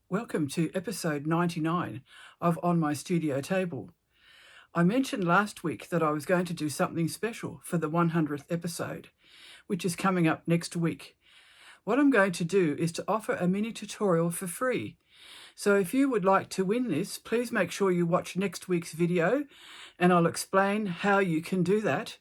Welcome to episode 99 of On My Studio Table. I mentioned last week that I was going to do something special for the 100th episode, which is coming up next week. What I'm going to do is to offer a mini tutorial for free. So if you would like to win this, please make sure you watch next week's video and I'll explain how you can do that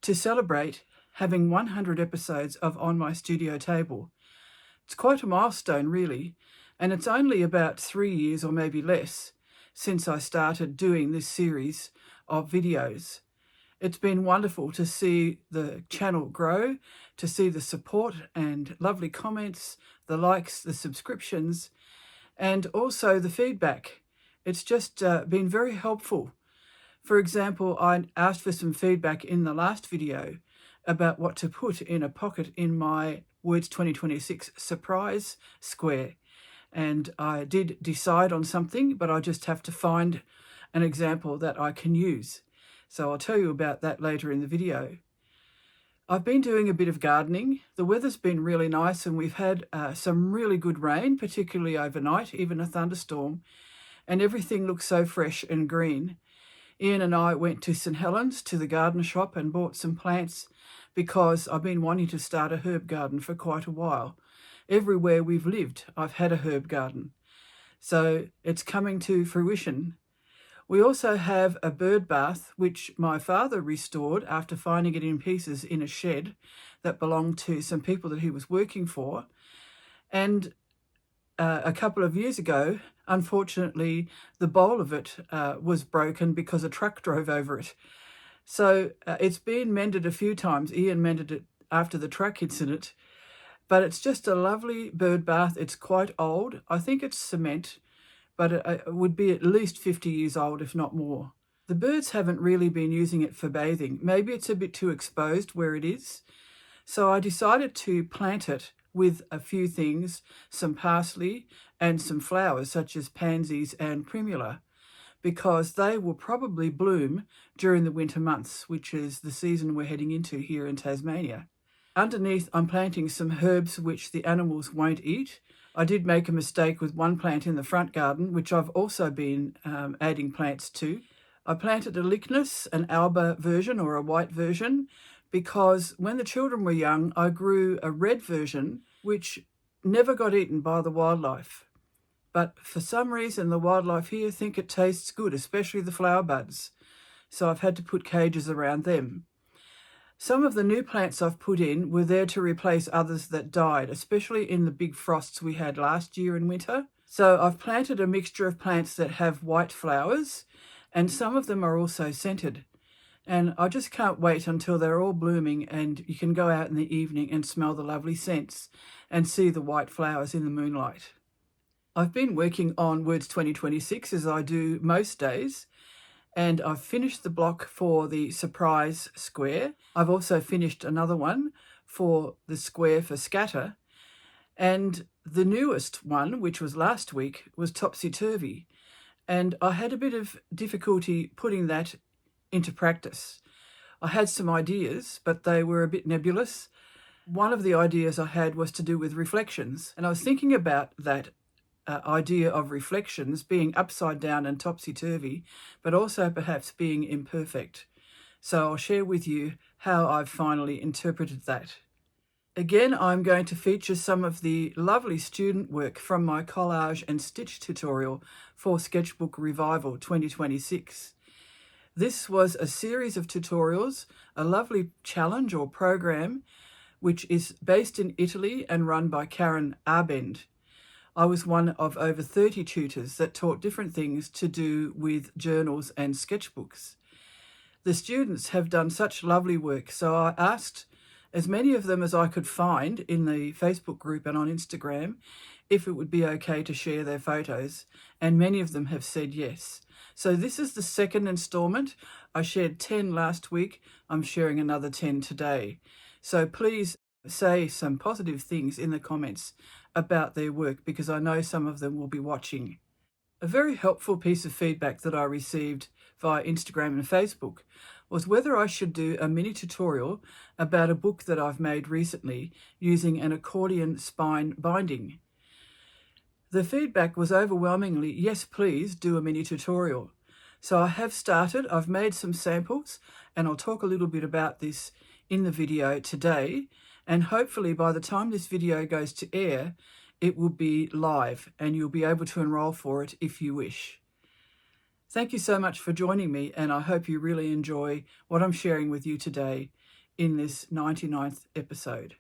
to celebrate having 100 episodes of On My Studio Table. It's quite a milestone, really, and it's only about 3 years or maybe less since I started doing this series of videos. It's been wonderful to see the channel grow, to see the support and lovely comments, the likes, the subscriptions, and also the feedback. It's just been very helpful. For example, I asked for some feedback in the last video about what to put in a pocket in my Words 2026 surprise square. And I did decide on something, but I just have to find an example that I can use. So I'll tell you about that later in the video. I've been doing a bit of gardening. The weather's been really nice and we've had some really good rain, particularly overnight, even a thunderstorm. And everything looks so fresh and green. Ian and I went to St Helens to the garden shop and bought some plants because I've been wanting to start a herb garden for quite a while. Everywhere we've lived, I've had a herb garden. So it's coming to fruition. We also have a bird bath, which my father restored after finding it in pieces in a shed that belonged to some people that he was working for. And a couple of years ago, unfortunately, the bowl of it was broken because a truck drove over it. So it's been mended a few times. Ian mended it after the truck incident. But it's just a lovely bird bath. It's quite old. I think it's cement, but it would be at least 50 years old, if not more. The birds haven't really been using it for bathing. Maybe it's a bit too exposed where it is. So I decided to plant it with a few things, some parsley and some flowers such as pansies and primula, because they will probably bloom during the winter months, which is the season we're heading into here in Tasmania. Underneath, I'm planting some herbs which the animals won't eat. I did make a mistake with one plant in the front garden, which I've also been adding plants to. I planted a Lychnis, an alba version or a white version, because when the children were young, I grew a red version, which never got eaten by the wildlife. But for some reason, the wildlife here think it tastes good, especially the flower buds. So I've had to put cages around them. Some of the new plants I've put in were there to replace others that died, especially in the big frosts we had last year in winter. So I've planted a mixture of plants that have white flowers, and some of them are also scented. And I just can't wait until they're all blooming and you can go out in the evening and smell the lovely scents and see the white flowers in the moonlight. I've been working on Words 2026 as I do most days. And I've finished the block for the surprise square. I've also finished another one for the square for scatter. And the newest one, which was last week, was Topsy Turvy. And I had a bit of difficulty putting that into practice. I had some ideas, but they were a bit nebulous. One of the ideas I had was to do with reflections. And I was thinking about that idea of reflections being upside down and topsy-turvy, but also perhaps being imperfect. So I'll share with you how I've finally interpreted that. Again, I'm going to feature some of the lovely student work from my collage and stitch tutorial for Sketchbook Revival 2026. This was a series of tutorials, a lovely challenge or program, which is based in Italy and run by Karen Arbend. I was one of over 30 tutors that taught different things to do with journals and sketchbooks. The students have done such lovely work, so I asked as many of them as I could find in the Facebook group and on Instagram if it would be okay to share their photos, and many of them have said yes. So this is the second installment. I shared 10 last week. I'm sharing another 10 today. So please say some positive things in the comments about their work, because I know some of them will be watching. A very helpful piece of feedback that I received via Instagram and Facebook was whether I should do a mini tutorial about a book that I've made recently using an accordion spine binding. The feedback was overwhelmingly, yes, please do a mini tutorial. So I have started, I've made some samples, and I'll talk a little bit about this in the video today. And hopefully by the time this video goes to air, it will be live and you'll be able to enroll for it if you wish. Thank you so much for joining me, and I hope you really enjoy what I'm sharing with you today in this 99th episode.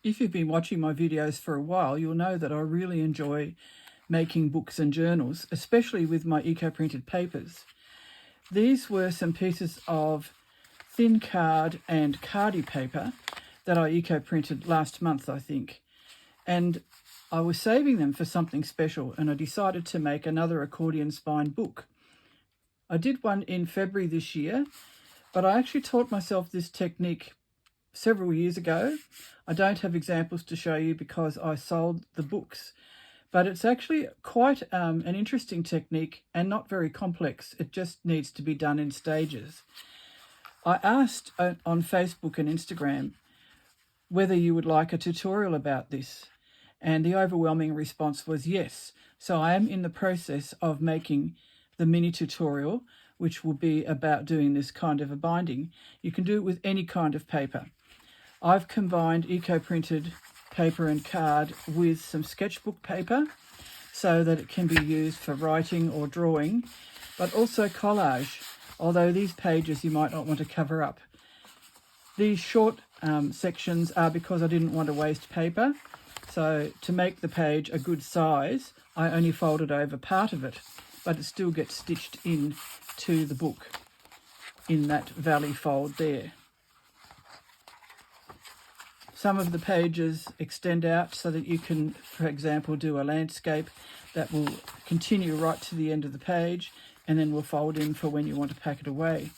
If you've been watching my videos for a while, you'll know that I really enjoy making books and journals, especially with my eco-printed papers. These were some pieces of thin card and cardi paper that I eco-printed last month, I think. And I was saving them for something special, and I decided to make another accordion spine book. I did one in February this year, but I actually taught myself this technique several years ago. I don't have examples to show you because I sold the books, but it's actually quite an interesting technique and not very complex. It just needs to be done in stages. I asked on Facebook and Instagram whether you would like a tutorial about this, and the overwhelming response was yes. So I am in the process of making the mini tutorial, which will be about doing this kind of a binding. You can do it with any kind of paper. I've combined eco-printed paper and card with some sketchbook paper so that it can be used for writing or drawing, but also collage, although these pages you might not want to cover up. These short sections are because I didn't want to waste paper, so to make the page a good size, I only folded over part of it, but it still gets stitched in to the book in that valley fold there. Some of the pages extend out so that you can, for example, do a landscape that will continue right to the end of the page and then will fold in for when you want to pack it away.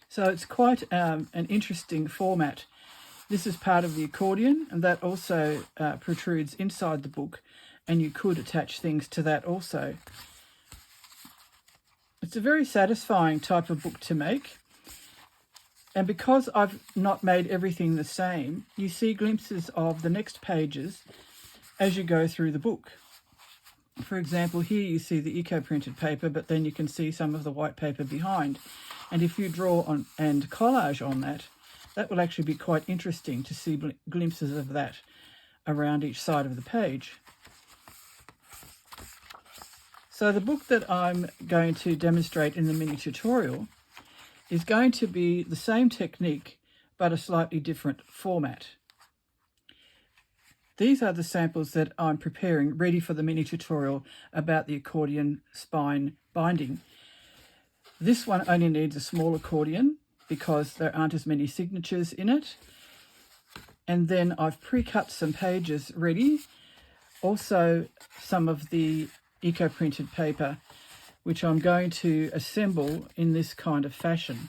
So it's quite an interesting format. This is part of the accordion, and that also protrudes inside the book, and you could attach things to that also. It's a very satisfying type of book to make. And because I've not made everything the same, you see glimpses of the next pages as you go through the book. For example, here you see the eco-printed paper, but then you can see some of the white paper behind. And if you draw on and collage on that, that will actually be quite interesting to see glimpses of that around each side of the page. So the book that I'm going to demonstrate in the mini tutorial is going to be the same technique, but a slightly different format. These are the samples that I'm preparing ready for the mini tutorial about the accordion spine binding. This one only needs a small accordion because there aren't as many signatures in it. And then I've pre-cut some pages ready. Also some of the eco-printed paper, which I'm going to assemble in this kind of fashion.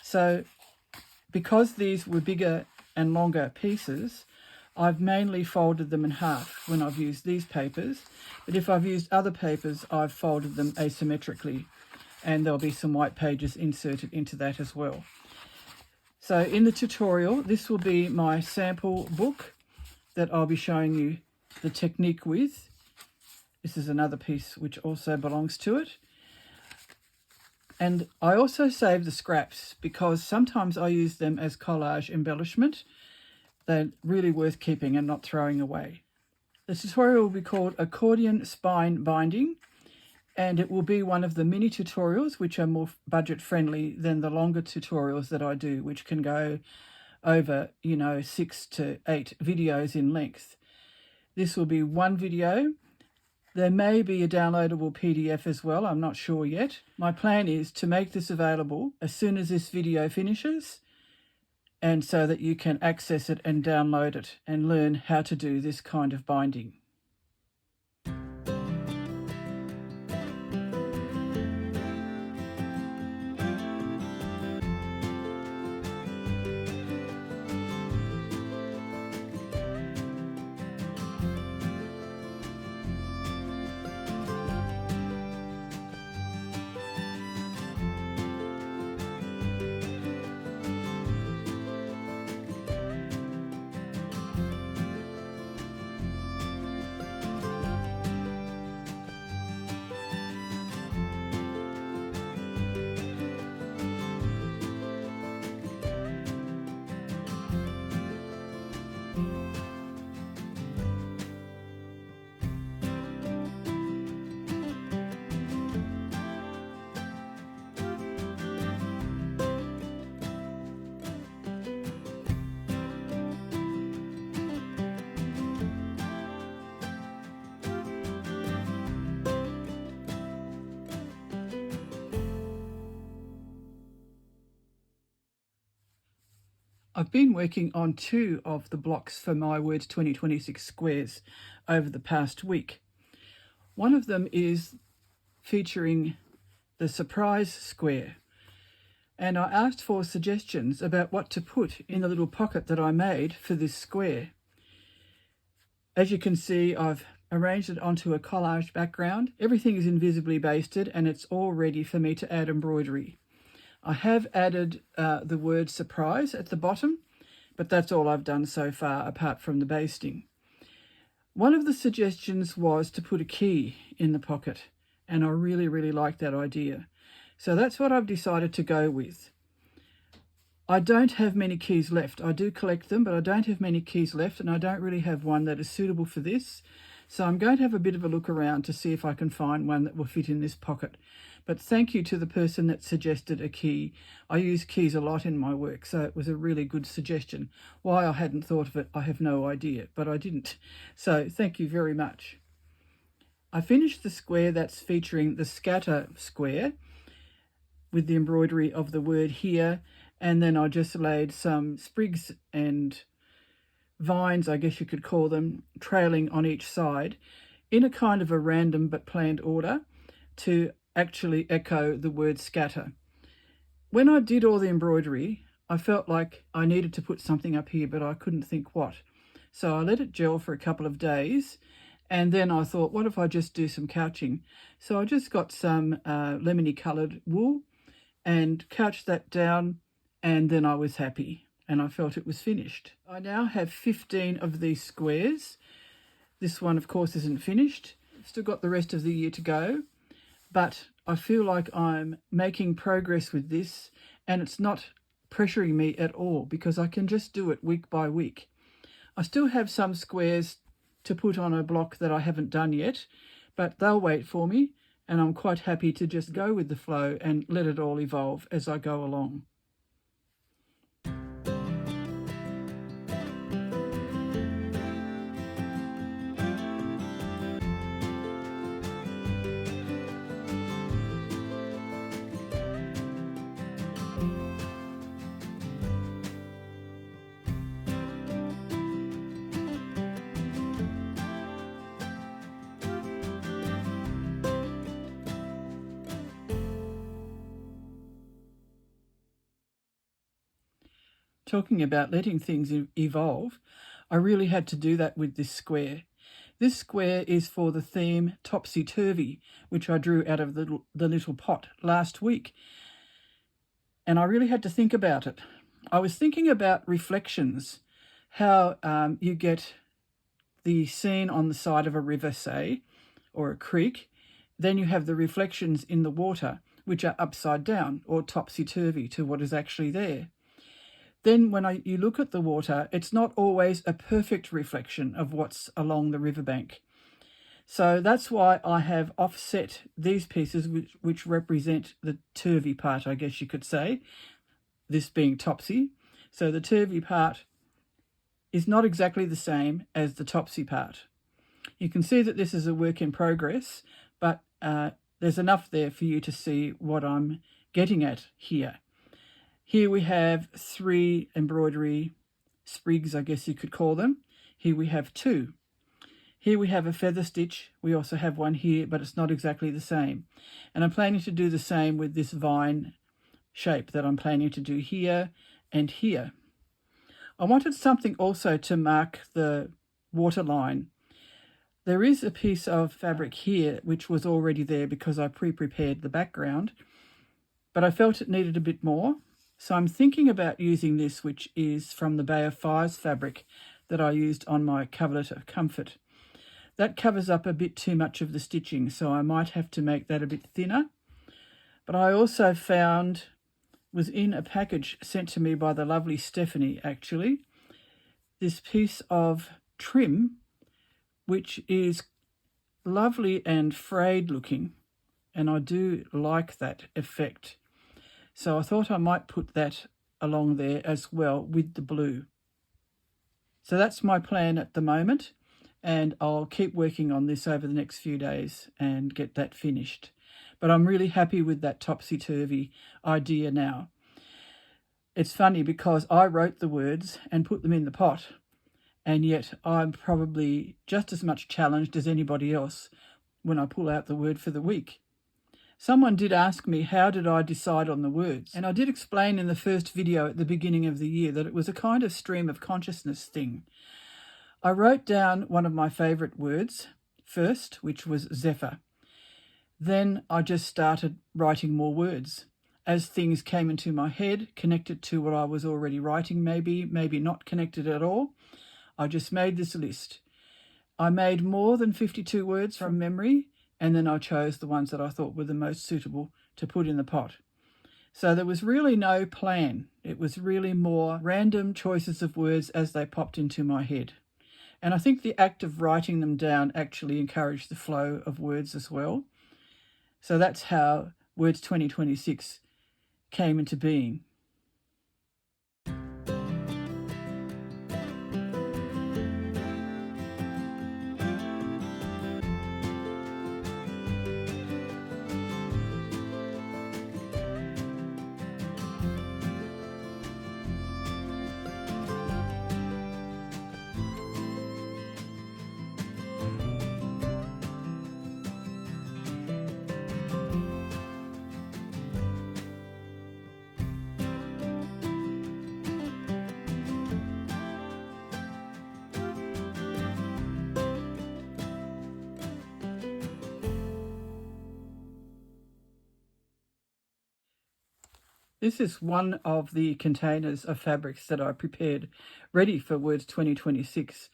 So because these were bigger and longer pieces, I've mainly folded them in half when I've used these papers, but if I've used other papers, I've folded them asymmetrically, and there'll be some white pages inserted into that as well. So in the tutorial, this will be my sample book that I'll be showing you the technique with. This is another piece which also belongs to it. And I also save the scraps because sometimes I use them as collage embellishment, They're really worth keeping and not throwing away. The tutorial will be called Accordion Spine Binding, and it will be one of the mini tutorials which are more budget friendly than the longer tutorials that I do, which can go over, 6 to 8 videos in length. This will be one video. There may be a downloadable PDF as well, I'm not sure yet. My plan is to make this available as soon as this video finishes, and so that you can access it and download it and learn how to do this kind of binding. I've been working on 2 of the blocks for my Words 2026 squares over the past week. One of them is featuring the surprise square, and I asked for suggestions about what to put in the little pocket that I made for this square. As you can see, I've arranged it onto a collage background. Everything is invisibly basted and it's all ready for me to add embroidery. I have added the word surprise at the bottom, but that's all I've done so far apart from the basting. One of the suggestions was to put a key in the pocket, and I really, really like that idea. So that's what I've decided to go with. I don't have many keys left. I do collect them, but I don't have many keys left, and I don't really have one that is suitable for this. So I'm going to have a bit of a look around to see if I can find one that will fit in this pocket. But thank you to the person that suggested a key. I use keys a lot in my work, so it was a really good suggestion. Why I hadn't thought of it, I have no idea, but I didn't. So thank you very much. I finished the square that's featuring the scatter square with the embroidery of the word here, and then I just laid some sprigs and vines, I guess you could call them, trailing on each side in a kind of a random but planned order to actually echo the word scatter. When I did all the embroidery, I felt like I needed to put something up here, but I couldn't think what. So I let it gel for a couple of days, and then I thought, what if I just do some couching? So I just got some lemony coloured wool and couched that down, and then I was happy and I felt it was finished. I now have 15 of these squares. This one, of course, isn't finished. Still got the rest of the year to go, but I feel like I'm making progress with this, and it's not pressuring me at all because I can just do it week by week. I still have some squares to put on a block that I haven't done yet, but they'll wait for me, and I'm quite happy to just go with the flow and let it all evolve as I go along. Talking about letting things evolve, I really had to do that with this square. This square is for the theme Topsy Turvy, which I drew out of the little pot last week. And I really had to think about it. I was thinking about reflections, how you get the scene on the side of a river, say, or a creek. Then you have the reflections in the water, which are upside down or topsy-turvy to what is actually there. then when you look at the water, it's not always a perfect reflection of what's along the riverbank. So that's why I have offset these pieces which represent the turvy part, I guess you could say, this being Topsy. So the turvy part is not exactly the same as the Topsy part. You can see that this is a work in progress, but there's enough there for you to see what I'm getting at here. Here we have 3 embroidery sprigs, I guess you could call them. Here we have 2. Here we have a feather stitch. We also have one here, but it's not exactly the same. And I'm planning to do the same with this vine shape that I'm planning to do here and here. I wanted something also to mark the waterline. There is a piece of fabric here which was already there because I pre-prepared the background, but I felt it needed a bit more. So I'm thinking about using this, which is from the Bay of Fires fabric that I used on my coverlet of comfort. That covers up a bit too much of the stitching, so I might have to make that a bit thinner. But I also found, was in a package sent to me by the lovely Stephanie actually, this piece of trim, which is lovely and frayed looking, and I do like that effect. So I thought I might put that along there as well with the blue. So that's my plan at the moment, and I'll keep working on this over the next few days and get that finished. But I'm really happy with that topsy-turvy idea now. It's funny because I wrote the words and put them in the pot, and yet I'm probably just as much challenged as anybody else when I pull out the word for the week. Someone did ask me how did I decide on the words, and I did explain in the first video at the beginning of the year that it was a kind of stream of consciousness thing. I wrote down one of my favourite words first, which was zephyr. Then I just started writing more words. As things came into my head, connected to what I was already writing, maybe not connected at all, I just made this list. I made more than 52 words from memory, and then I chose the ones that I thought were the most suitable to put in the pot. So there was really no plan. It was really more random choices of words as they popped into my head. And I think the act of writing them down actually encouraged the flow of words as well. So that's how Words 2026 came into being. This is one of the containers of fabrics that I prepared ready for Words 2026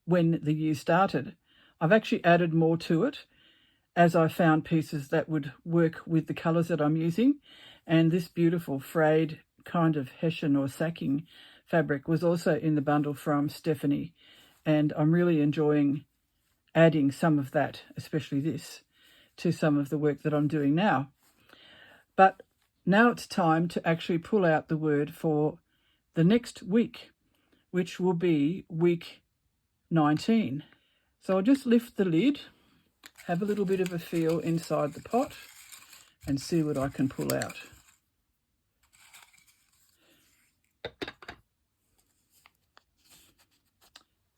when the year started. I've actually added more to it as I found pieces that would work with the colours that I'm using. And this beautiful frayed kind of hessian or sacking fabric was also in the bundle from Stephanie. And I'm really enjoying adding some of that, especially this, to some of the work that I'm doing now. But now it's time to actually pull out the word for the next week, which will be week 19. So I'll just lift the lid, have a little bit of a feel inside the pot, and see what I can pull out.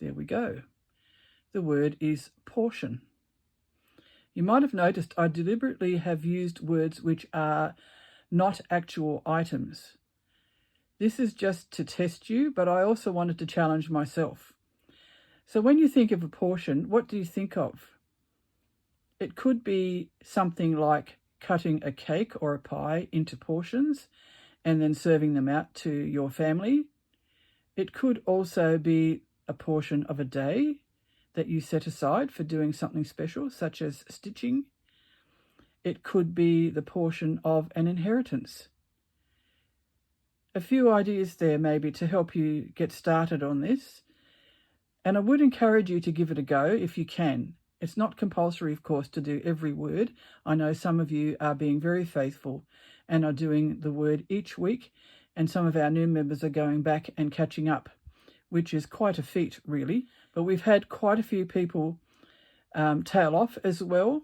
There we go. The word is portion. You might have noticed I deliberately have used words which are not actual items. This is just to test you, but I also wanted to challenge myself. So when you think of a portion, what do you think of? It could be something like cutting a cake or a pie into portions and then serving them out to your family. It could also be a portion of a day that you set aside for doing something special, such as stitching. It could be the portion of an inheritance. a few ideas there maybe to help you get started on this. And I would encourage you to give it a go if you can. It's not compulsory, of course, to do every word. I know some of you are being very faithful and are doing the word each week, and some of our new members are going back and catching up, which is quite a feat, really. But we've had quite a few people tail off as well.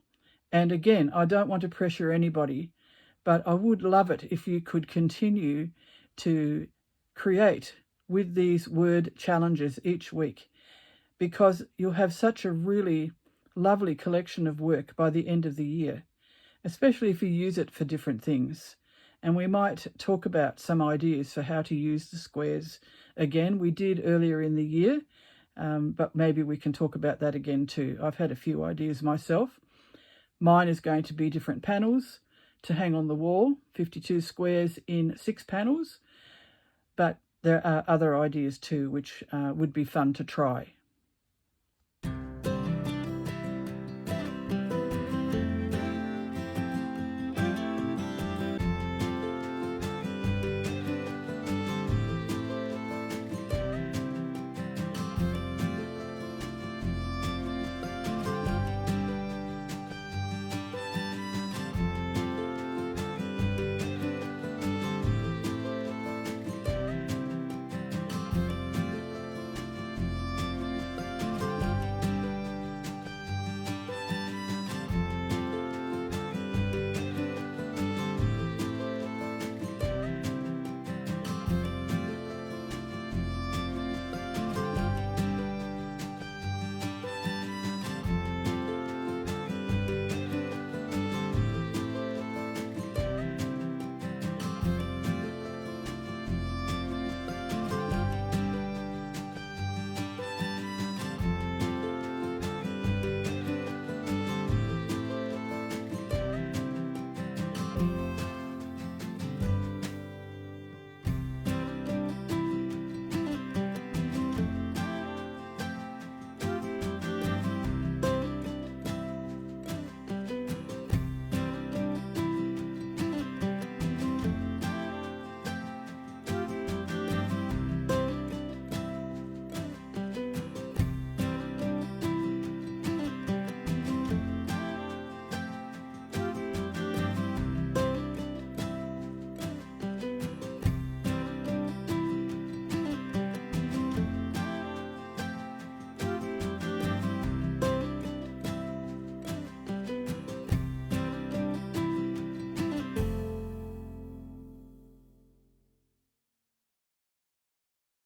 And again, I don't want to pressure anybody, but I would love it if you could continue to create with these word challenges each week, because you'll have such a really lovely collection of work by the end of the year, especially if you use it for different things. And we might talk about some ideas for how to use the squares again. We did earlier in the year, but maybe we can talk about that again too. I've had a few ideas myself. Mine is going to be different panels to hang on the wall, 52 squares in 6 panels, but there are other ideas too which would be fun to try.